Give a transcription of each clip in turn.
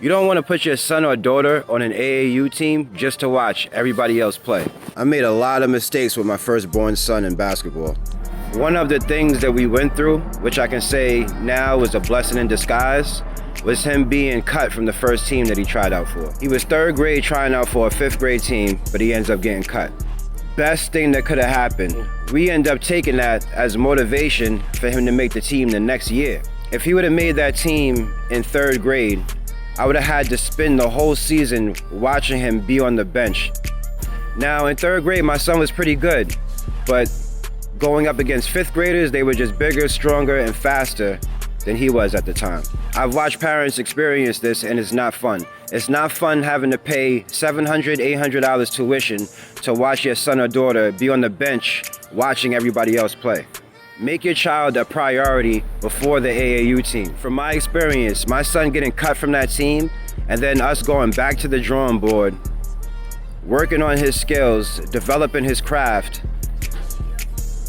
You don't want to put your son or daughter on an AAU team just to watch everybody else play. I made a lot of mistakes with my firstborn son in basketball. One of the things that we went through, which I can say now was a blessing in disguise, was him being cut from the first team that he tried out for. He was third grade trying out for a fifth grade team, but he ends up getting cut. Best thing that could have happened. We end up taking that as motivation for him to make the team the next year. If he would have made that team in third grade, I would have had to spend the whole season watching him be on the bench. Now in third grade, my son was pretty good, but going up against fifth graders, they were just bigger, stronger, and faster than he was at the time. I've watched parents experience this, and it's not fun. It's not fun having to pay $700, $800 tuition to watch your son or daughter be on the bench watching everybody else play. Make your child a priority before the AAU team. From my experience, my son getting cut from that team and then us going back to the drawing board, working on his skills, developing his craft,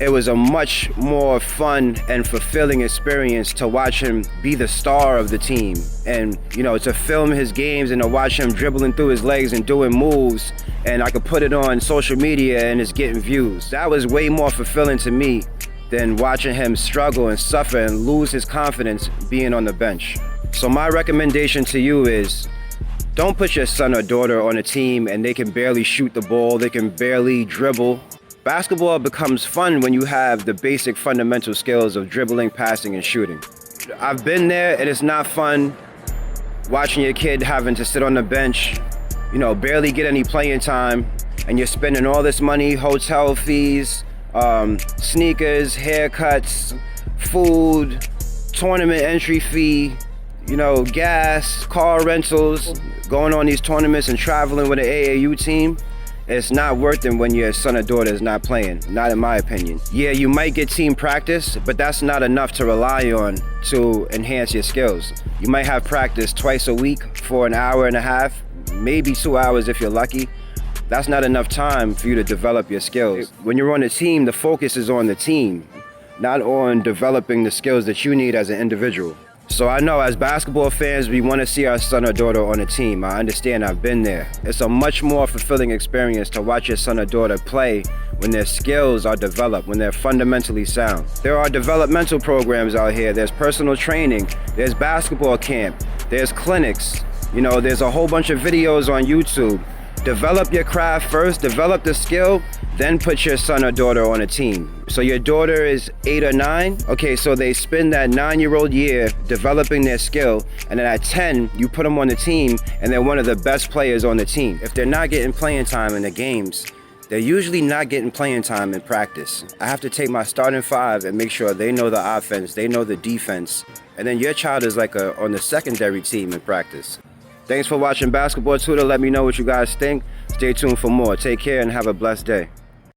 it was a much more fun and fulfilling experience to watch him be the star of the team and, to film his games and to watch him dribbling through his legs and doing moves, and I could put it on social media and it's getting views. That was way more fulfilling to me than watching him struggle and suffer and lose his confidence being on the bench. So my recommendation to you is, don't put your son or daughter on a team and they can barely shoot the ball, they can barely dribble. Basketball becomes fun when you have the basic fundamental skills of dribbling, passing, and shooting. I've been there, and it's not fun watching your kid having to sit on the bench, barely get any playing time, and you're spending all this money, hotel fees, sneakers, haircuts, food, tournament entry fee, gas, car rentals, going on these tournaments and traveling with an AAU team. It's not worth it when your son or daughter is not playing, not in my opinion. Yeah, you might get team practice, but that's not enough to rely on to enhance your skills. You might have practice twice a week for an hour and a half, maybe 2 hours if you're lucky. That's not enough time for you to develop your skills. When you're on a team, the focus is on the team, not on developing the skills that you need as an individual. So I know as basketball fans, we want to see our son or daughter on a team. I understand, I've been there. It's a much more fulfilling experience to watch your son or daughter play when their skills are developed, when they're fundamentally sound. There are developmental programs out here. There's personal training, there's basketball camp, there's clinics. There's a whole bunch of videos on YouTube. Develop your craft first, develop the skill, then put your son or daughter on a team. So your daughter is 8 or 9. Okay, so they spend that 9-year-old year developing their skill, and then at 10, you put them on the team, and they're one of the best players on the team. If they're not getting playing time in the games, they're usually not getting playing time in practice. I have to take my starting 5 and make sure they know the offense, they know the defense, and then your child is on the secondary team in practice. Thanks for watching Basketball Tutor. Let me know what you guys think. Stay tuned for more. Take care and have a blessed day.